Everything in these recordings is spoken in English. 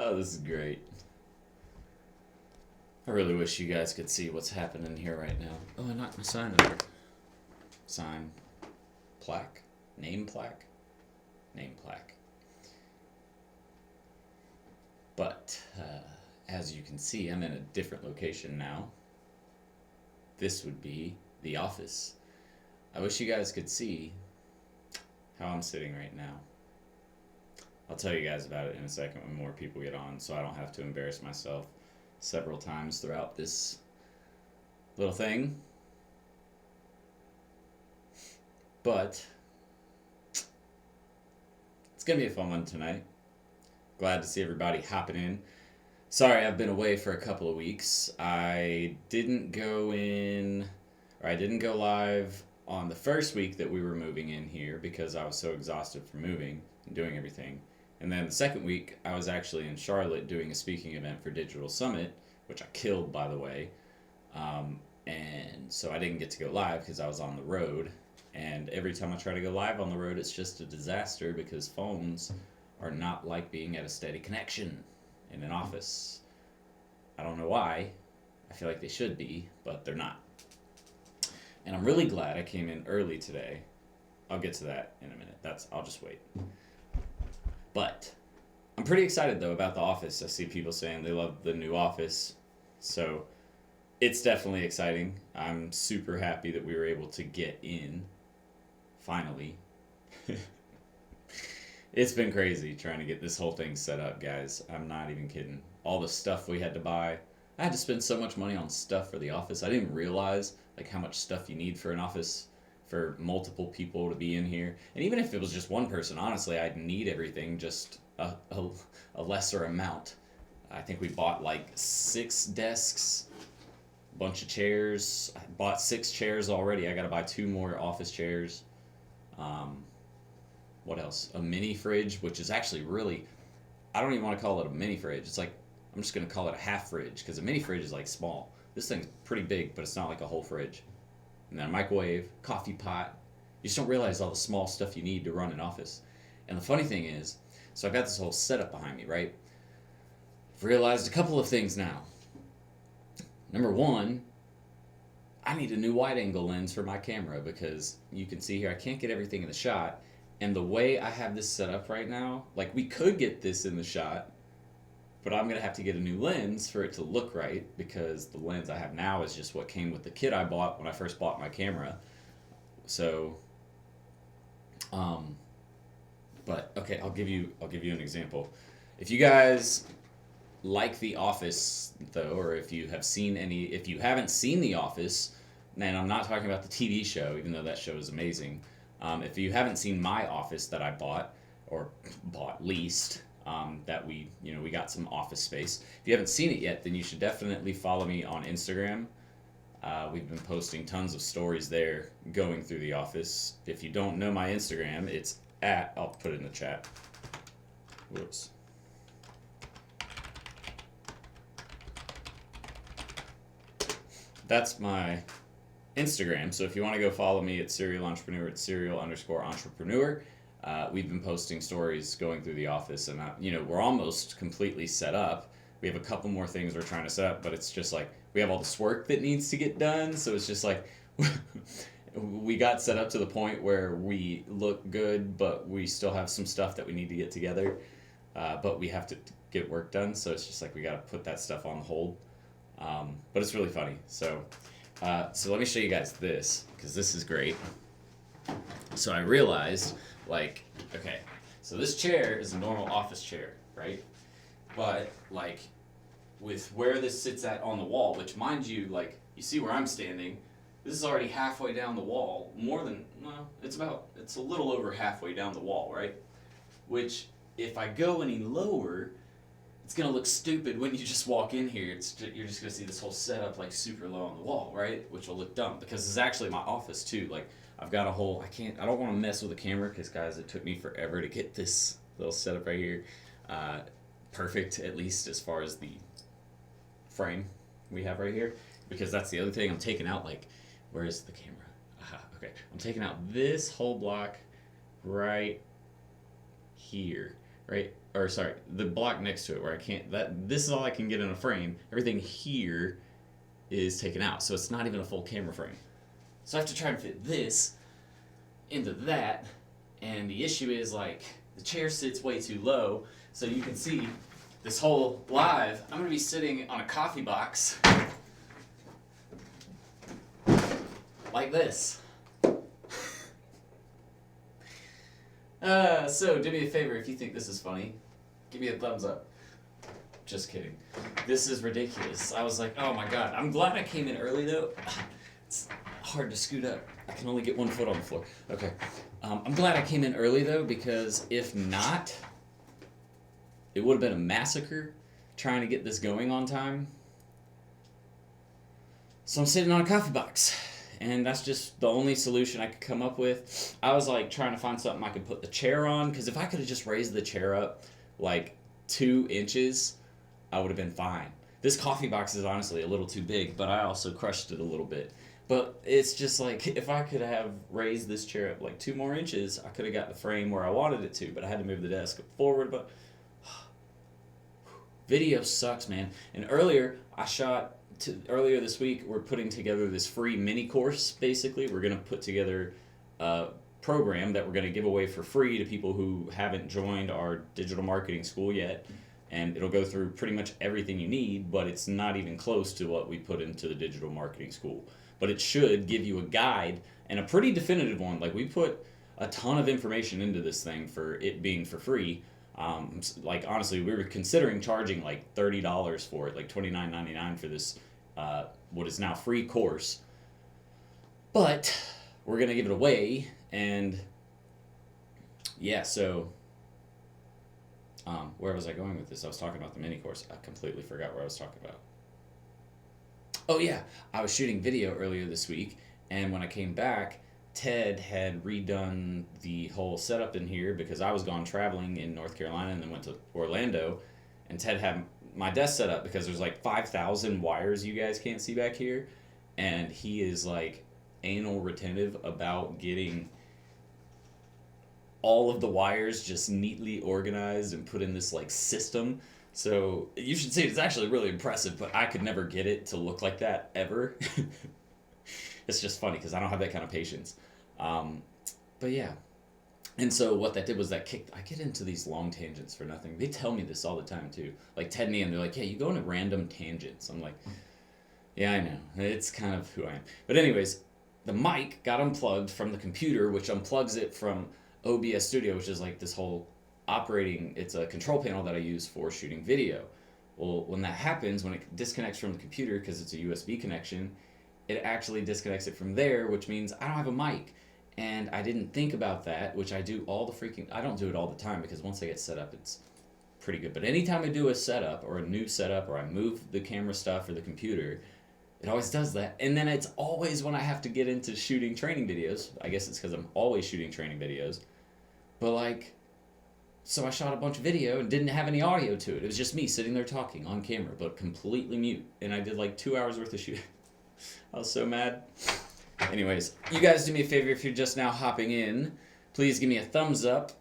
Oh, this is great. I really wish you guys could see what's happening here right now. Oh, I knocked my sign over. Sign. Plaque? Name plaque? Name plaque. But, as you can see, I'm in a different location now. This would be the office. I wish you guys could see how I'm sitting right now. I'll tell you guys about it in a second when more people get on, so I don't have to embarrass myself several times throughout this little thing. But it's gonna be a fun one tonight. Glad to see everybody hopping in. Sorry, I've been away for a couple of weeks. I didn't go live on the first week that we were moving in here because I was so exhausted from moving and doing everything. And then the second week, I was actually in Charlotte doing a speaking event for Digital Summit, which I killed, by the way. And so I didn't get to go live because I was on the road. And every time I try to go live on the road, it's just a disaster because phones are not like being at a steady connection in an office. I don't know why. I feel like they should be, but they're not. And I'm really glad I came in early today. I'll get to that in a minute. I'll just wait. But I'm pretty excited though about the office. I see people saying they love the new office. So it's definitely exciting. I'm super happy that we were able to get in finally. It's been crazy trying to get this whole thing set up, guys. I'm not even kidding. All the stuff we had to buy. I had to spend so much money on stuff for the office. I didn't realize like how much stuff you need for an office for multiple people to be in here. And even if it was just one person, honestly, I'd need everything, just a lesser amount. I think we bought like 6 desks, a bunch of chairs. I bought 6 chairs already. I got to buy 2 more office chairs. What else? A mini fridge, which is actually really, I don't even want to call it a mini fridge. It's like, I'm just going to call it a half fridge because a mini fridge is like small. This thing's pretty big, but it's not like a whole fridge. And then a microwave, coffee pot. You just don't realize all the small stuff you need to run an office. And the funny thing is, so I've got this whole setup behind me, right? I've realized a couple of things now. Number one, I need a new wide angle lens for my camera because you can see here I can't get everything in the shot. And the way I have this set up right now, like we could get this in the shot, but I'm going to have to get a new lens for it to look right because the lens I have now is just what came with the kit I bought when I first bought my camera. So, but okay, I'll give you an example. If you guys like The Office though, or if you haven't seen The Office, and I'm not talking about the TV show, even though that show is amazing. If you haven't seen my office that I leased, that we got some office space. If you haven't seen it yet, then you should definitely follow me on Instagram. We've been posting tons of stories there going through the office. If you don't know my Instagram, it's I'll put it in the chat. Whoops. That's my Instagram. So if you want to go follow me at Serial Entrepreneur, it's serial_entrepreneur. We've been posting stories going through the office, and we're almost completely set up. We have a couple more things we're trying to set up, but it's just like we have all this work that needs to get done. So it's just like we got set up to the point where we look good, but we still have some stuff that we need to get together. But we have to get work done, so it's just like we got to put that stuff on hold. But it's really funny. So let me show you guys this because this is great. So I realized, okay, so this chair is a normal office chair, right? But with where this sits at on the wall, which mind you, you see where I'm standing, this is already halfway down the wall. It's a little over halfway down the wall, right? Which if I go any lower, it's gonna look stupid when you just walk in here. You're just gonna see this whole setup super low on the wall, right? Which will look dumb because this is actually my office too. I've got a whole. I don't want to mess with the camera because guys, it took me forever to get this little setup right here perfect, at least as far as the frame we have right here. Because that's the other thing I'm taking out. Where is the camera? Okay, I'm taking out this whole block right here. right? Or sorry, the block next to it where I can't, this is all I can get in a frame. Everything here is taken out, so it's not even a full camera frame. So I have to try and fit this into that, and the issue is like the chair sits way too low, so you can see this whole live, I'm gonna be sitting on a coffee box like this. So do me a favor, if you think this is funny, give me a thumbs up. Just kidding. This is ridiculous. I was like, oh my god. I'm glad I came in early though. It's hard to scoot up. I can only get one foot on the floor. Okay. I'm glad I came in early though, because if not, it would have been a massacre trying to get this going on time. So I'm sitting on a coffee box, and that's just the only solution I could come up with. I was like trying to find something I could put the chair on, because if I could have just raised the chair up like 2 inches, I would have been fine. This coffee box is honestly a little too big, but I also crushed it a little bit. But it's just like, if I could have raised this chair up like 2 more inches, I could have got the frame where I wanted it to, but I had to move the desk forward. But video sucks, man. And earlier this week, we're putting together this free mini course. Basically, we're going to put together a program that we're going to give away for free to people who haven't joined our digital marketing school yet. And it'll go through pretty much everything you need, but it's not even close to what we put into the digital marketing school. But it should give you a guide, and a pretty definitive one. Like, we put a ton of information into this thing for it being for free. Like, honestly, we were considering charging like $30 for it, like $29.99 for this, what is now free course. But we're going to give it away, and yeah, so where was I going with this? I was talking about the mini course. I completely forgot where I was talking about. Oh yeah, I was shooting video earlier this week, and when I came back, Ted had redone the whole setup in here because I was gone traveling in North Carolina and then went to Orlando, and Ted had my desk set up because there's like 5,000 wires you guys can't see back here, and he is like anal retentive about getting all of the wires just neatly organized and put in this like system. So you should see, it's actually really impressive, but I could never get it to look like that ever. It's just funny because I don't have that kind of patience. But yeah. And so what that did was that kicked, I get into these long tangents for nothing. They tell me this all the time too. Like Ted and Ian, they're like, yeah, you go into random tangents. I'm like, yeah, I know. It's kind of who I am. But anyways, the mic got unplugged from the computer, which unplugs it from OBS Studio, which is like this whole it's a control panel that I use for shooting video. Well, when that happens, when it disconnects from the computer because it's a USB connection, it actually disconnects it from there, which means I don't have a mic. And I didn't think about that, which I do I don't do it all the time because once I get set up, it's pretty good. But anytime I do a setup or a new setup, or I move the camera stuff or the computer, it always does that. And then it's always when I have to get into shooting training videos. I guess it's because I'm always shooting training videos. But like, so I shot a bunch of video and didn't have any audio to it. It was just me sitting there talking on camera, but completely mute. And I did like 2 hours worth of shooting. I was so mad. Anyways, you guys do me a favor if you're just now hopping in. Please give me a thumbs up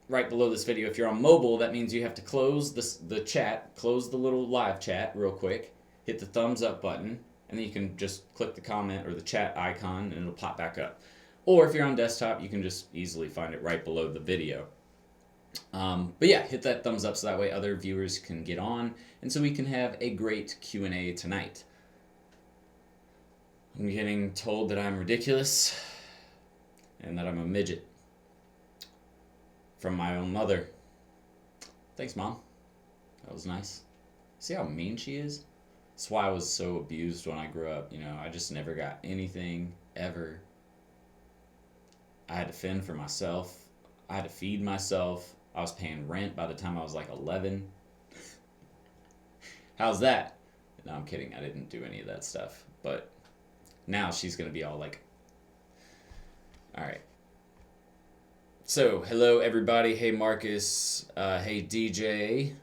right below this video. If you're on mobile, that means you have to close the chat, close the little live chat real quick, hit the thumbs up button, and then you can just click the comment or the chat icon and it'll pop back up. Or if you're on desktop, you can just easily find it right below the video. But yeah, hit that thumbs up so that way other viewers can get on, and so we can have a great Q&A tonight. I'm getting told that I'm ridiculous and that I'm a midget from my own mother. Thanks, Mom. That was nice. See how mean she is? That's why I was so abused when I grew up. You know, I just never got anything, ever. I had to fend for myself. I had to feed myself. I was paying rent by the time I was like 11. How's that? No, I'm kidding. I didn't do any of that stuff. But now she's going to be all like, all right. So, hello, everybody. Hey, Marcus. Hey, DJ.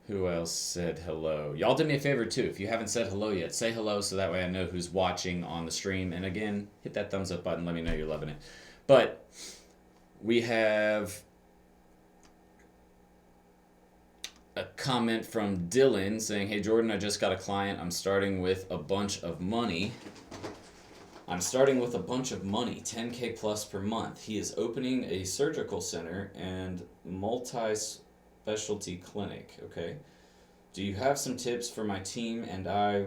Who else said hello? Y'all did me a favor, too. If you haven't said hello yet, say hello so that way I know who's watching on the stream. And again, hit that thumbs up button. Let me know you're loving it. But we have a comment from Dylan saying, "Hey Jordan, I just got a client. I'm starting with a bunch of money. 10K plus per month. He is opening a surgical center and multi-specialty clinic. Okay. Do you have some tips for my team and I?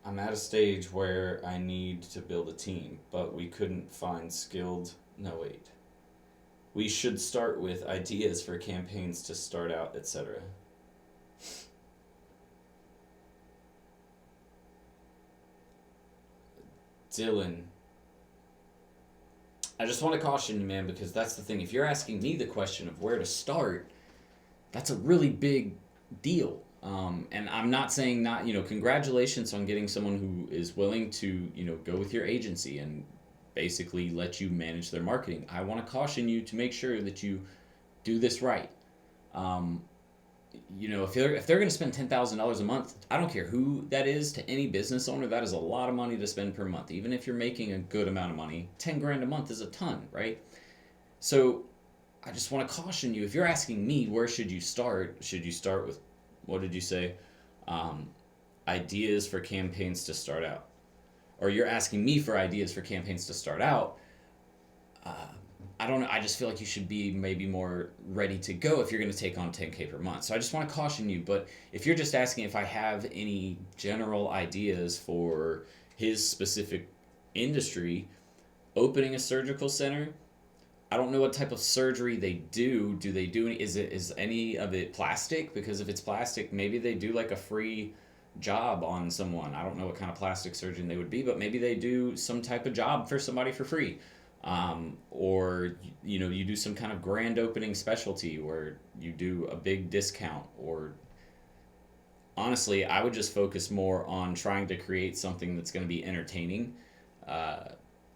I'm at a stage where I need to build a team, but we couldn't find skilled. No, wait. We should start with ideas for campaigns to start out, etc." Dylan, I just want to caution you, man, because that's the thing. If you're asking me the question of where to start, that's a really big deal. And I'm not saying not, congratulations on getting someone who is willing to, go with your agency and basically let you manage their marketing. I want to caution you to make sure that you do this right. Um, if they're going to spend $10,000 a month, I don't care who that is, to any business owner, that is a lot of money to spend per month. Even if you're making a good amount of money, 10 grand a month is a ton, right? So I just want to caution you. If you're asking me, where should you start? Should you start with, what did you say? Um, Ideas for campaigns to start out. Or you're asking me for ideas for campaigns to start out. Uh, I don't know. I just feel like you should be maybe more ready to go if you're going to take on 10K per month. So I just want to caution you. But if you're just asking if I have any general ideas for his specific industry, opening a surgical center, I don't know what type of surgery they do. Do they do any? Is any of it plastic? Because if it's plastic, maybe they do like a free job on someone. I don't know what kind of plastic surgeon they would be, but maybe they do some type of job for somebody for free. Or you do some kind of grand opening specialty where you do a big discount. Or honestly, I would just focus more on trying to create something that's going to be entertaining. Uh,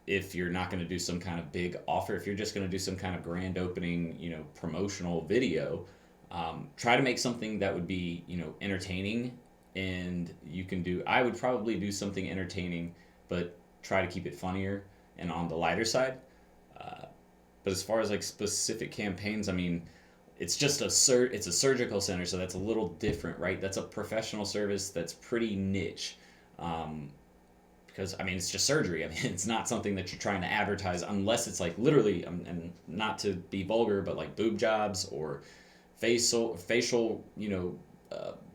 if you're not going to do some kind of big offer, if you're just going to do some kind of grand opening, promotional video, try to make something that would be, entertaining. And I would probably do something entertaining, but try to keep it funnier and on the lighter side. Uh, but as far as like specific campaigns, I mean, it's a surgical center, so that's a little different, right? That's a professional service that's pretty niche. Um, because I mean it's just surgery. I mean it's not something that you're trying to advertise unless it's like literally, and not to be vulgar, but like boob jobs or facial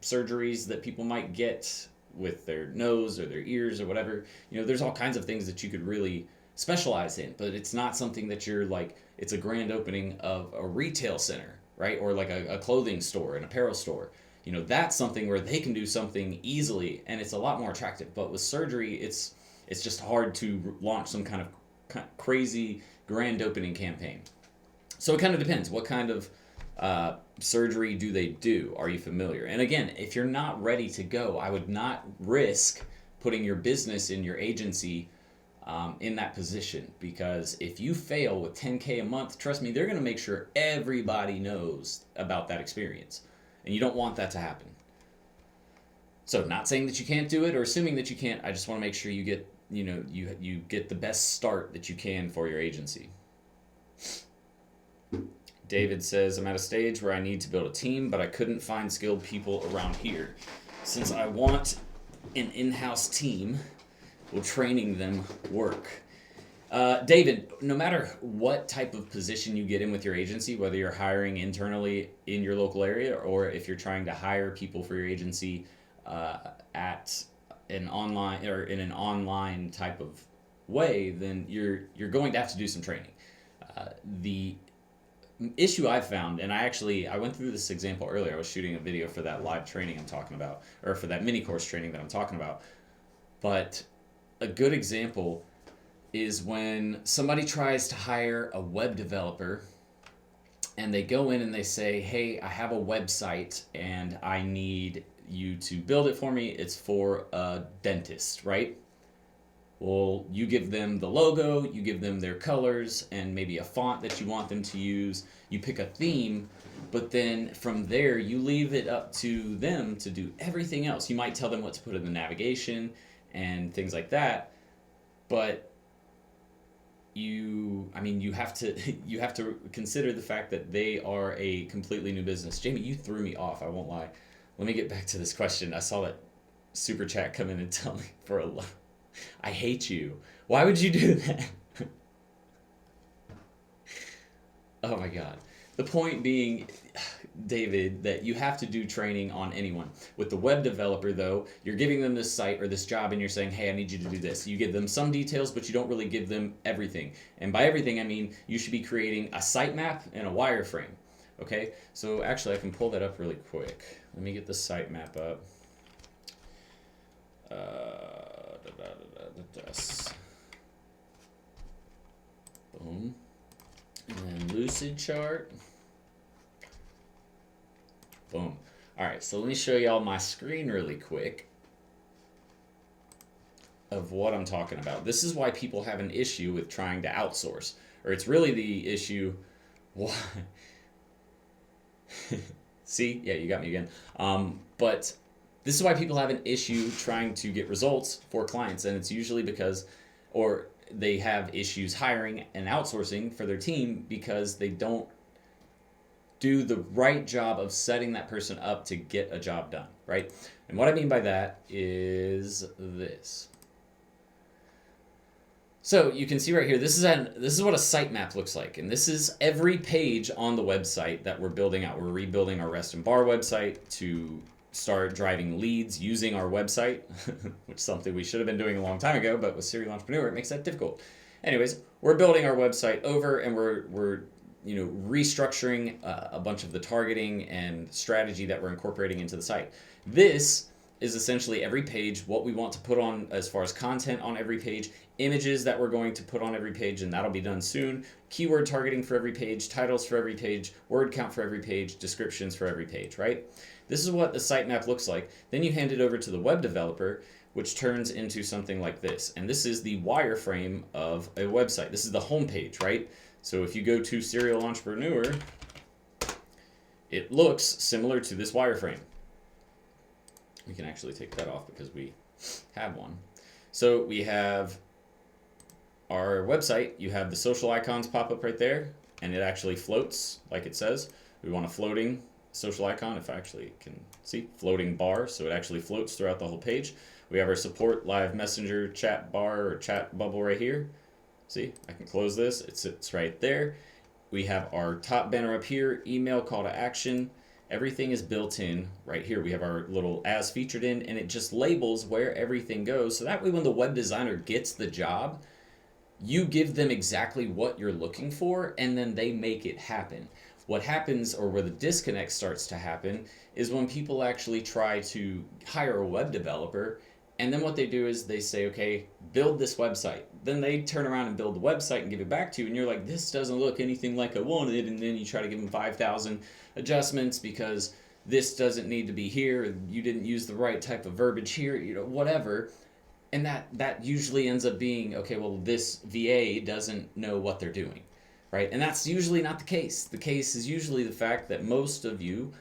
surgeries that people might get with their nose or their ears or whatever. There's all kinds of things that you could really specialize in, but it's not something that you're like, it's a grand opening of a retail center, right? Or like a clothing store, an apparel store. That's something where they can do something easily and it's a lot more attractive. But with surgery, it's just hard to launch some kind of crazy grand opening campaign. So it kind of depends. What kind of surgery do they do? Are you familiar? And again, if you're not ready to go, I would not risk putting your business in your agency in that position, because if you fail with 10K a month, trust me, they're going to make sure everybody knows about that experience. And you don't want that to happen. So not saying that you can't do it or assuming that you can't. I just want to make sure you get, you get the best start that you can for your agency. David says, I'm at a stage where I need to build a team, but I couldn't find skilled people around here. Since I want an in-house team, will training them work? David, no matter what type of position you get in with your agency, whether you're hiring internally in your local area or if you're trying to hire people for your agency at an online or in an online type of way, then you're going to have to do some training. The issue I've found, and I went through this example earlier. I was shooting a video for that live training I'm talking about, or for that mini course training that I'm talking about. But a good example is when somebody tries to hire a web developer and they go in and they say, hey, I have a website and I need you to build it for me. It's for a dentist, right? Well, you give them the logo, you give them their colors and maybe a font that you want them to use. You pick a theme, but then from there you leave it up to them to do everything else. You might tell them what to put in the navigation and things like that, but you have to you have to consider the fact that they are a completely new business. Jamie, you threw me off, I won't lie. Let me get back to this question. I saw that super chat come in and tell me for a lot. I hate you. Why would you do that? Oh my God. The point being, David, that you have to do training on anyone. With the web developer, though, you're giving them this site or this job and you're saying, hey, I need you to do this. You give them some details, but you don't really give them everything. And by everything, I mean you should be creating a sitemap and a wireframe. Okay? So actually, I can pull that up really quick. Let me get the sitemap up. Boom. And then lucid chart. Boom. All right, so let me show y'all my screen really quick of what I'm talking about. This is why people have an issue with trying to outsource, or it's really the issue. Why? See, yeah, you got me again. But this is why people have an issue trying to get results for clients, and it's usually because, or they have issues hiring and outsourcing for their team because they don't do the right job of setting that person up to get a job done, right? And what I mean by that is this. So you can see right here, this is what a sitemap looks like, and this is every page on the website that we're building out. We're rebuilding our Rest and Bar website to start driving leads using our website, which is something we should have been doing a long time ago, but with Serial Entrepreneur, it makes that difficult. Anyways, we're building our website over, and we're restructuring a bunch of the targeting and strategy that we're incorporating into the site. This is essentially every page, what we want to put on as far as content on every page, images that we're going to put on every page, and that'll be done soon, keyword targeting for every page, titles for every page, word count for every page, descriptions for every page, right? This is what the sitemap looks like. Then you hand it over to the web developer, which turns into something like this. And this is the wireframe of a website. This is the home page, right? So if you go to Serial Entrepreneur, it looks similar to this wireframe. We can actually take that off because we have one. So we have our website. You have the social icons pop up right there, and it actually floats like it says. We want a floating social icon, if I actually can see, floating bar, so it actually floats throughout the whole page. We have our support live messenger chat bar or chat bubble right here. See, I can close this, it sits right there. We have our top banner up here, email, call to action. Everything is built in right here. We have our little as featured in, and it just labels where everything goes. So that way when the web designer gets the job, you give them exactly what you're looking for, and then they make it happen. What happens, or where the disconnect starts to happen, is when people actually try to hire a web developer, and then what they do is they say, okay, build this website. Then they turn around and build the website and give it back to you, and you're like, this doesn't look anything like I wanted, and then you try to give them 5,000 adjustments because this doesn't need to be here, you didn't use the right type of verbiage here, whatever. And that usually ends up being, okay, well, this VA doesn't know what they're doing. Right? And that's usually not the case. The case is usually the fact that most of you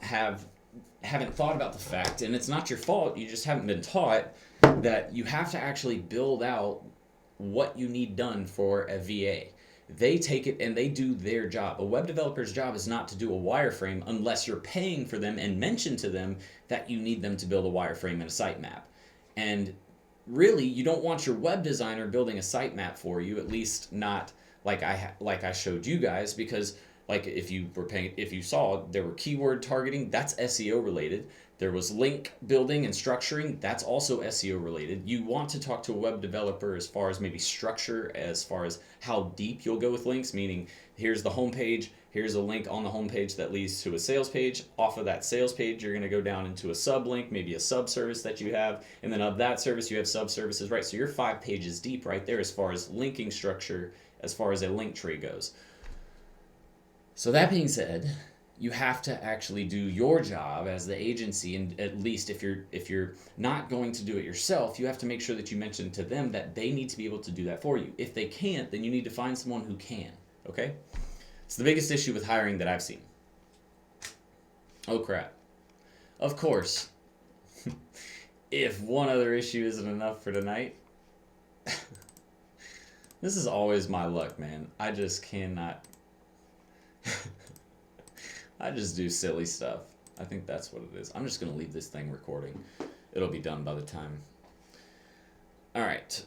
haven't thought about the fact, and it's not your fault, you just haven't been taught that you have to actually build out what you need done for a VA. They take it and they do their job. A web developer's job is not to do a wireframe unless you're paying for them and mention to them that you need them to build a wireframe and a sitemap. And really, you don't want your web designer building a sitemap for you, at least not like I showed you guys, because like if you saw, there were keyword targeting, that's SEO related. There was link building and structuring, that's also SEO related. You want to talk to a web developer as far as maybe structure, as far as how deep you'll go with links, meaning here's the home page, here's a link on the home page that leads to a sales page. Off of that sales page, you're going to go down into a sub-link, maybe a sub-service that you have, and then of that service, you have sub-services, right? So you're 5 pages deep right there as far as linking structure, as far as a link tree goes. So that being said, you have to actually do your job as the agency, and at least if you're not going to do it yourself, you have to make sure that you mention to them that they need to be able to do that for you. If they can't, then you need to find someone who can, okay? It's the biggest issue with hiring that I've seen. Oh crap. Of course, if one other issue isn't enough for tonight, This is always my luck, man. I just cannot. I just do silly stuff. I think that's what it is. I'm just going to leave this thing recording. It'll be done by the time. All right.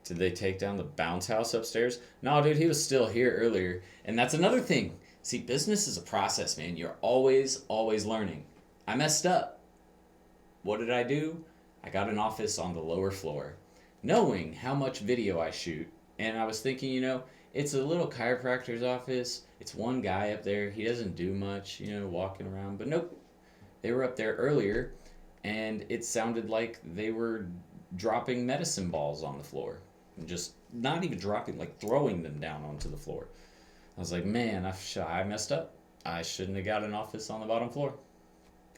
Did they take down the bounce house upstairs? No, dude, he was still here earlier. And that's another thing. See, business is a process, man. You're always, always learning. I messed up. What did I do? I got an office on the lower floor, knowing how much video I shoot. And I was thinking, it's a little chiropractor's office. It's one guy up there. He doesn't do much, walking around. But nope, they were up there earlier, and it sounded like they were dropping medicine balls on the floor. And just not even dropping, like throwing them down onto the floor. I was like, man, I messed up. I shouldn't have got an office on the bottom floor.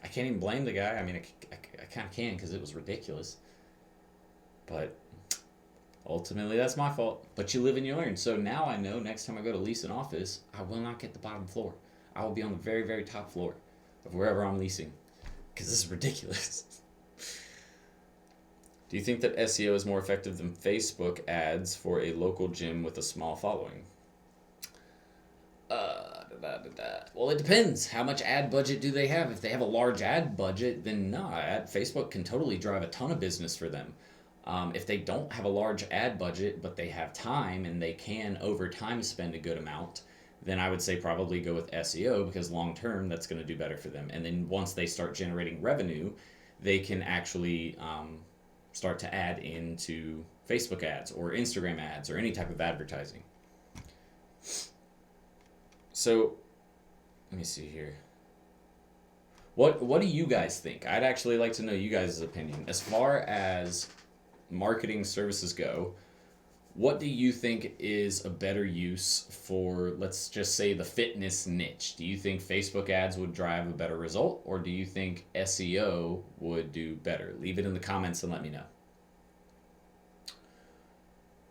I can't even blame the guy. I mean, I kind of can because it was ridiculous. But ultimately, that's my fault. But you live and you learn. So now I know next time I go to lease an office, I will not get the bottom floor. I will be on the very, very top floor of wherever I'm leasing. Because this is ridiculous. Do you think that SEO is more effective than Facebook ads for a local gym with a small following? Well, it depends. How much ad budget do they have? If they have a large ad budget, then Facebook can totally drive a ton of business for them. If they don't have a large ad budget, but they have time and they can over time spend a good amount, then I would say probably go with SEO because long term that's going to do better for them. And then once they start generating revenue, they can actually start to add into Facebook ads or Instagram ads or any type of advertising. So, let me see here. What do you guys think? I'd actually like to know you guys' opinion. As far as marketing services go, what do you think is a better use for, let's just say, the fitness niche? Do you think Facebook ads would drive a better result, or do you think SEO would do better? Leave it in the comments and let me know.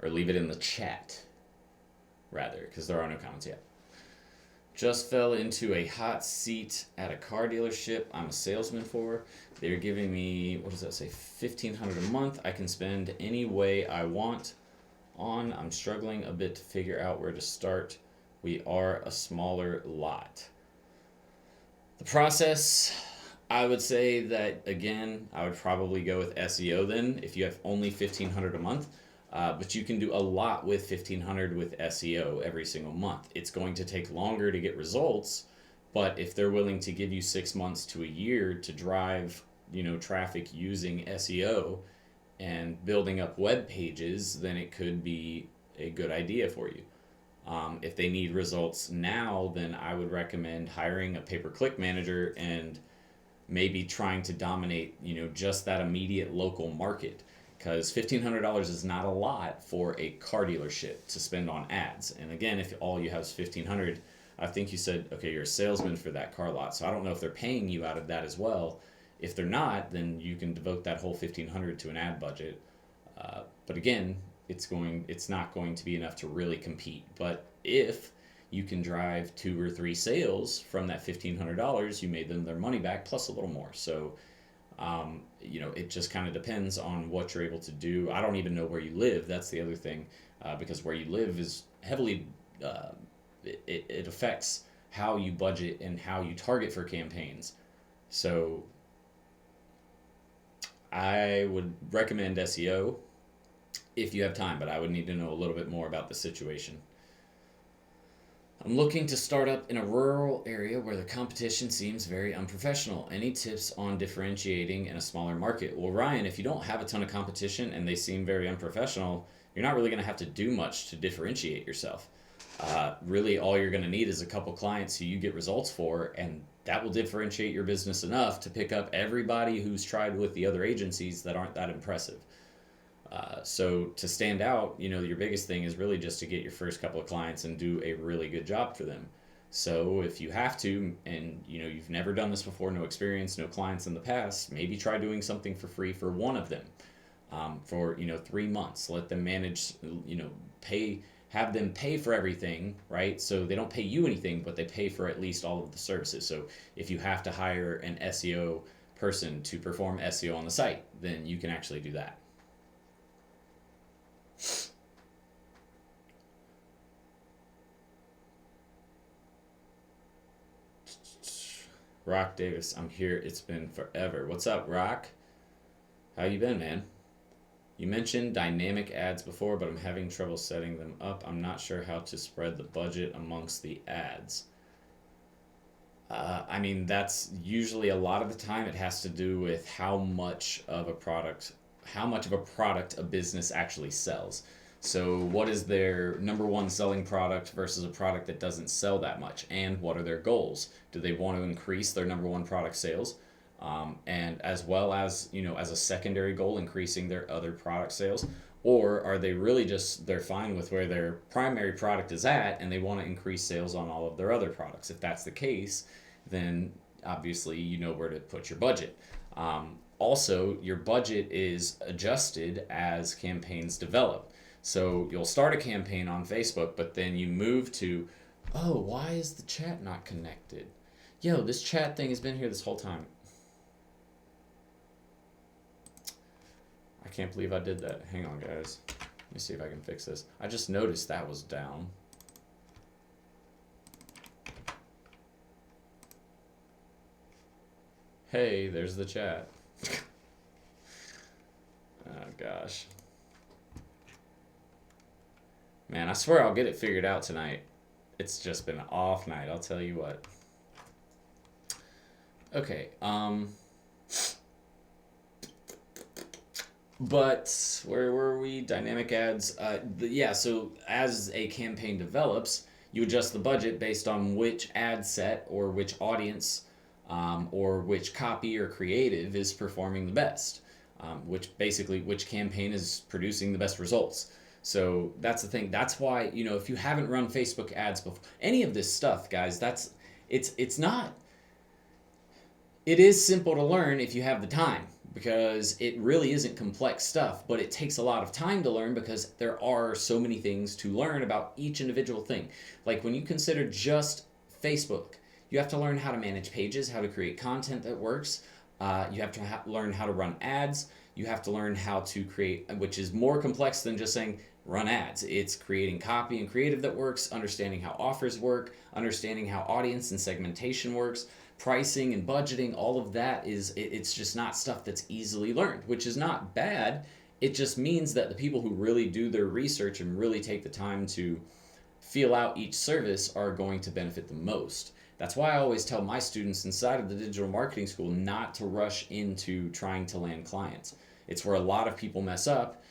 Or leave it in the chat, rather, because there are no comments yet. Just fell into a hot seat at a car dealership I'm a salesman for. They're giving me, what does that say, $1,500 a month. I can spend any way I want on. I'm struggling a bit to figure out where to start. We are a smaller lot. The process, I would say that, again, I would probably go with SEO then if you have only $1,500 a month. But you can do a lot with $1,500 with SEO every single month. It's going to take longer to get results, but if they're willing to give you 6 months to a year to drive, traffic using SEO and building up web pages, then it could be a good idea for you. If they need results now, then I would recommend hiring a pay-per-click manager and maybe trying to dominate, just that immediate local market. Because $1,500 is not a lot for a car dealership to spend on ads. And again, if all you have is $1,500, I think you said, okay, you're a salesman for that car lot. So I don't know if they're paying you out of that as well. If they're not, then you can devote that whole $1,500 to an ad budget. But again, it's not going to be enough to really compete. But if you can drive 2 or 3 sales from that $1,500, you made them their money back plus a little more. So it just kind of depends on what you're able to do. I don't even know where you live. That's the other thing, because where you live is heavily, it affects how you budget and how you target for campaigns. So I would recommend SEO if you have time, but I would need to know a little bit more about the situation. I'm looking to start up in a rural area where the competition seems very unprofessional. Any tips on differentiating in a smaller market? Well, Ryan, if you don't have a ton of competition and they seem very unprofessional, you're not really going to have to do much to differentiate yourself. Really, all you're going to need is a couple clients who you get results for, and that will differentiate your business enough to pick up everybody who's tried with the other agencies that aren't that impressive. So to stand out, your biggest thing is really just to get your first couple of clients and do a really good job for them. So if you have to, and you've never done this before, no experience, no clients in the past, maybe try doing something for free for one of them, for 3 months. Let them manage, have them pay for everything, right? So they don't pay you anything, but they pay for at least all of the services. So if you have to hire an SEO person to perform SEO on the site, then you can actually do that. Rock Davis, I'm here. It's been forever. What's up, Rock? How you been, man? You mentioned dynamic ads before, but I'm having trouble setting them up. I'm not sure how to spread the budget amongst the ads. I mean, that's usually a lot of the time it has to do with how much of a product a business actually sells. So what is their number one selling product versus a product that doesn't sell that much? And what are their goals? Do they want to increase their number one product sales? And as well as, as a secondary goal, increasing their other product sales? Or are they really they're fine with where their primary product is at and they want to increase sales on all of their other products? If that's the case, then obviously you know where to put your budget. Also, your budget is adjusted as campaigns develop. So you'll start a campaign on Facebook, but then you move to, oh, why is the chat not connected? Yo, this chat thing has been here this whole time. I can't believe I did that. Hang on, guys. Let me see if I can fix this. I just noticed that was down. Hey, there's the chat. Oh, gosh. Man, I swear I'll get it figured out tonight. It's just been an off night, I'll tell you what. Okay, but where were we? Dynamic ads. Yeah, so as a campaign develops, you adjust the budget based on which ad set or which audience or which copy or creative is performing the best, which campaign is producing the best results. So that's the thing. That's why, if you haven't run Facebook ads before, any of this stuff, guys, it is simple to learn if you have the time, because it really isn't complex stuff, but it takes a lot of time to learn because there are so many things to learn about each individual thing. Like when you consider just Facebook, you have to learn how to manage pages, how to create content that works. You have to learn how to run ads. You have to learn how to create, which is more complex than just saying run ads. It's creating copy and creative that works, understanding how offers work, understanding how audience and segmentation works, pricing and budgeting. All of that it's just not stuff that's easily learned, which is not bad. It just means that the people who really do their research and really take the time to feel out each service are going to benefit the most. That's why I always tell my students inside of the digital marketing school not to rush into trying to land clients. It's where a lot of people mess up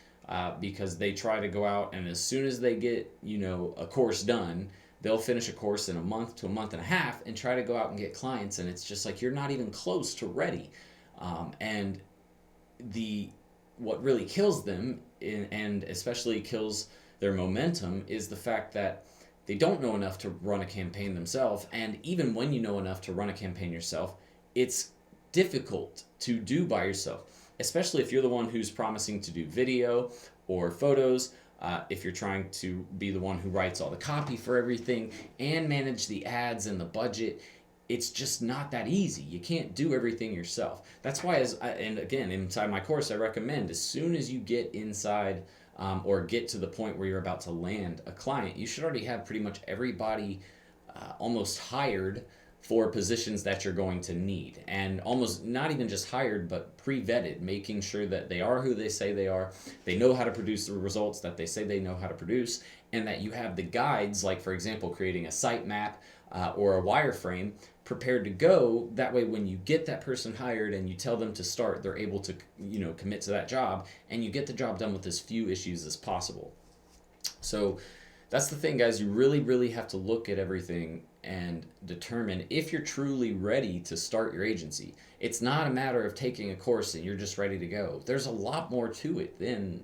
because they try to go out, and as soon as they get, a course done, they'll finish a course in a month to a month and a half and try to go out and get clients, and it's just like you're not even close to ready. And what really kills them and especially kills their momentum is the fact that they don't know enough to run a campaign themselves. And even when you know enough to run a campaign yourself, it's difficult to do by yourself, especially if you're the one who's promising to do video or photos. If you're trying to be the one who writes all the copy for everything and manage the ads and the budget, it's just not that easy. You can't do everything yourself. That's why, and again, inside my course, I recommend as soon as you get inside or get to the point where you're about to land a client, you should already have pretty much everybody almost hired for positions that you're going to need, and almost not even just hired, but pre-vetted, making sure that they are who they say they are, they know how to produce the results that they say they know how to produce, and that you have the guides, like for example, creating a site map or a wireframe prepared to go. That way, when you get that person hired and you tell them to start, they're able to, commit to that job, and you get the job done with as few issues as possible. So that's the thing, guys. You really, really have to look at everything and determine if you're truly ready to start your agency. It's not a matter of taking a course and you're just ready to go. There's a lot more to it than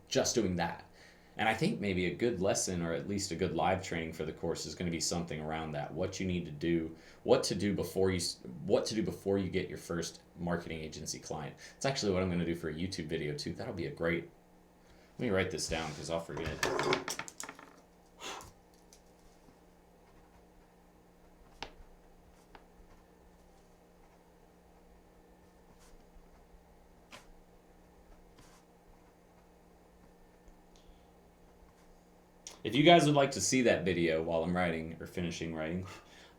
just doing that. And I think maybe a good lesson, or at least a good live training for the course, is going to be something around that. What you need to do, what to do before you get your first marketing agency client. It's actually what I'm going to do for a YouTube video too. That'll be a great. Let me write this down because I'll forget. If you guys would like to see that video while I'm writing or finishing writing,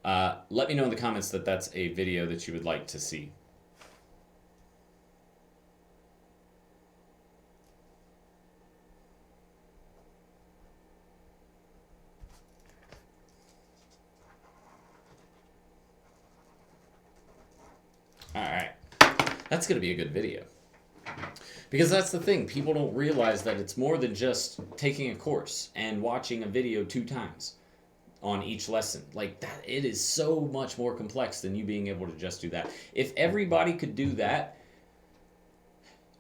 let me know in the comments that that's a video that you would like to see. All right, that's going to be a good video. Because that's the thing, people don't realize that it's more than just taking a course and watching a video 2 times on each lesson. Like that, it is so much more complex than you being able to just do that. If everybody could do that,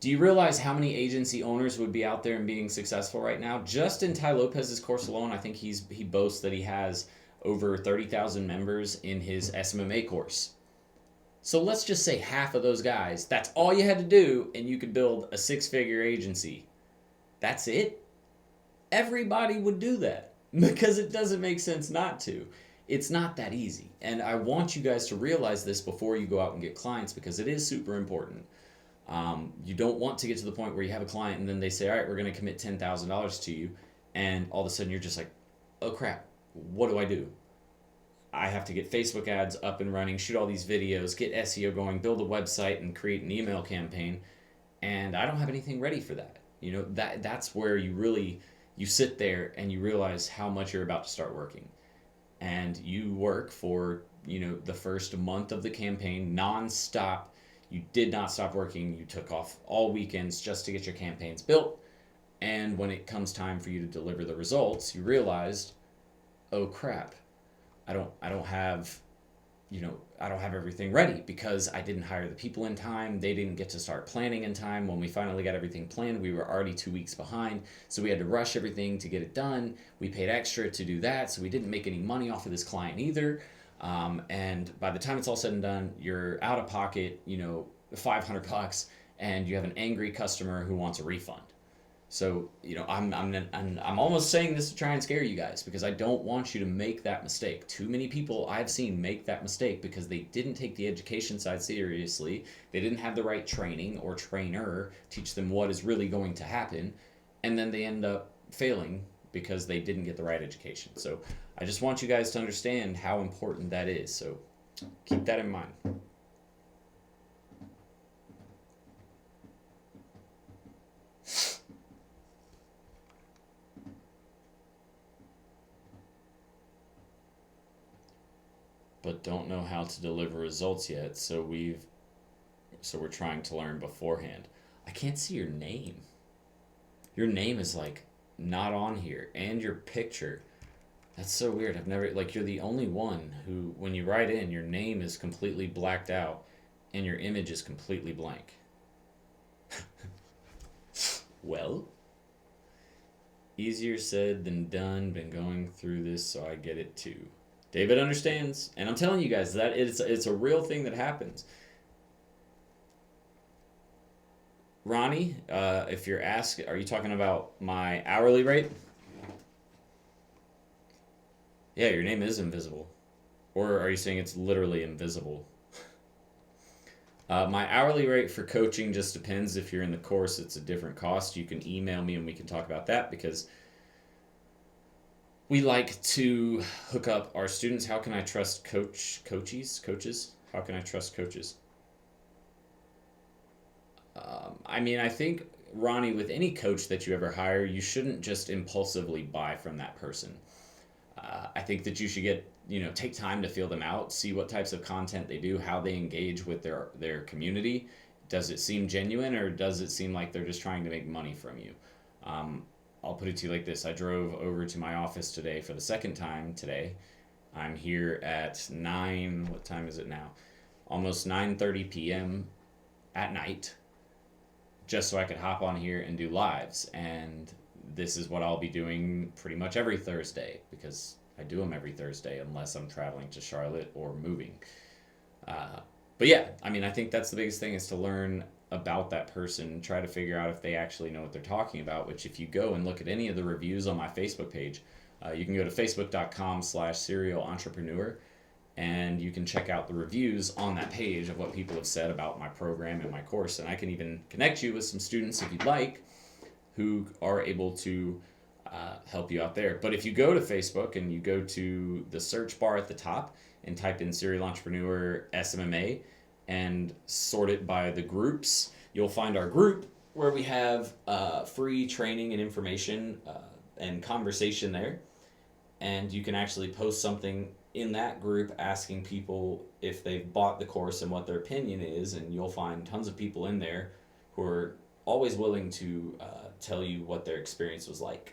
do you realize how many agency owners would be out there and being successful right now? Just in Ty Lopez's course alone, I think he boasts that he has over 30,000 members in his Smma course. So let's just say half of those guys, that's all you had to do, and you could build a 6-figure agency. That's it? Everybody would do that because it doesn't make sense not to. It's not that easy. And I want you guys to realize this before you go out and get clients because it is super important. You don't want to get to the point where you have a client and then they say, all right, we're going to commit $10,000 to you. And all of a sudden you're just like, oh crap, what do I do? I have to get Facebook ads up and running, shoot all these videos, get SEO going, build a website, and create an email campaign. And I don't have anything ready for that. You know, that's where you sit there and you realize how much you're about to start working. And you work for, the first month of the campaign nonstop. You did not stop working. You took off all weekends just to get your campaigns built. And when it comes time for you to deliver the results, you realized, oh crap, I don't have everything ready because I didn't hire the people in time. They didn't get to start planning in time. When we finally got everything planned, we were already 2 weeks behind. So we had to rush everything to get it done. We paid extra to do that. So we didn't make any money off of this client either. And by the time it's all said and done, you're out of pocket, $500, and you have an angry customer who wants a refund. So, I'm almost saying this to try and scare you guys because I don't want you to make that mistake. Too many people I've seen make that mistake because they didn't take the education side seriously. They didn't have the right training or trainer teach them what is really going to happen. And then they end up failing because they didn't get the right education. So I just want you guys to understand how important that is. So keep that in mind. But don't know how to deliver results yet, so we're trying to learn beforehand. I can't see your name. Your name is like not on here, and your picture. That's so weird. I've never, you're the only one who, when you write in, your name is completely blacked out and your image is completely blank. Well, easier said than done. Been going through this, so I get it too. David understands, and I'm telling you guys that it's a real thing that happens. Ronnie, if you're asking, are you talking about my hourly rate? Yeah, your name is invisible. Or are you saying it's literally invisible? My hourly rate for coaching just depends. If you're in the course, it's a different cost. You can email me and we can talk about that because we like to hook up our students. How can I trust coaches? How can I trust coaches? I think, Ronnie, with any coach that you ever hire, you shouldn't just impulsively buy from that person. I think that you should take time to feel them out, see what types of content they do, how they engage with their community. Does it seem genuine or does it seem like they're just trying to make money from you? I'll put it to you like this. I drove over to my office today for the second time today. I'm here at what time is it now? Almost 9:30 p.m. at night, just so I could hop on here and do lives. And this is what I'll be doing pretty much every Thursday because I do them every Thursday unless I'm traveling to Charlotte or moving. But yeah, I think that's the biggest thing is to learn about that person, try to figure out if they actually know what they're talking about, which if you go and look at any of the reviews on my Facebook page, you can go to facebook.com/serial entrepreneur and you can check out the reviews on that page of what people have said about my program and my course. And I can even connect you with some students if you'd like who are able to help you out there. But if you go to Facebook and you go to the search bar at the top and type in Serial Entrepreneur SMMA and sort it by the groups, you'll find our group where we have free training and information and conversation there. And you can actually post something in that group asking people if they've bought the course and what their opinion is, and you'll find tons of people in there who are always willing to tell you what their experience was like.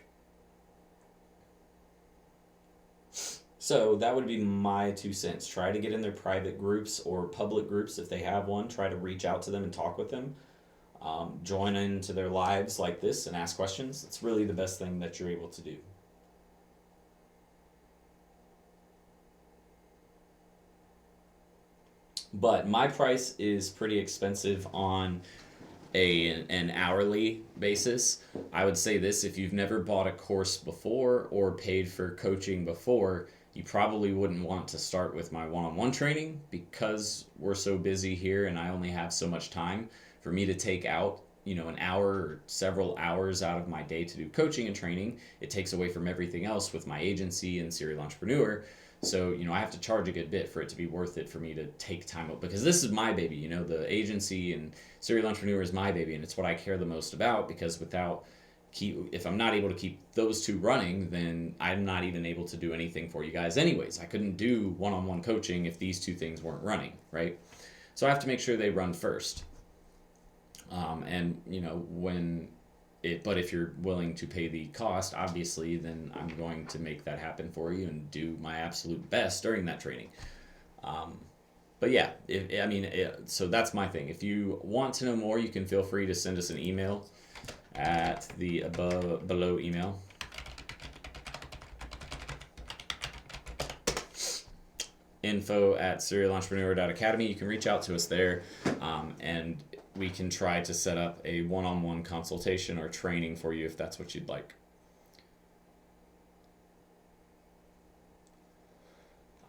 So that would be my 2 cents. Try to get in their private groups or public groups if they have one. Try to reach out to them and talk with them. Join into their lives like this and ask questions. It's really the best thing that you're able to do. But my price is pretty expensive on an hourly basis. I would say this: if you've never bought a course before or paid for coaching before, you probably wouldn't want to start with my one-on-one training, because we're so busy here and I only have so much time. For me to take out, an hour or several hours out of my day to do coaching and training, it takes away from everything else with my agency and Serial Entrepreneur. So, I have to charge a good bit for it to be worth it for me to take time out, because this is my baby. The agency and Serial Entrepreneur is my baby, and it's what I care the most about, because if I'm not able to keep those two running, then I'm not even able to do anything for you guys anyways. I couldn't do one-on-one coaching if these two things weren't running, right? So I have to make sure they run first. But if you're willing to pay the cost, obviously, then I'm going to make that happen for you and do my absolute best during that training. But yeah, so that's my thing. If you want to know more, you can feel free to send us an email at the below email. info@serialentrepreneur.academy. You can reach out to us there, and we can try to set up a one-on-one consultation or training for you if that's what you'd like.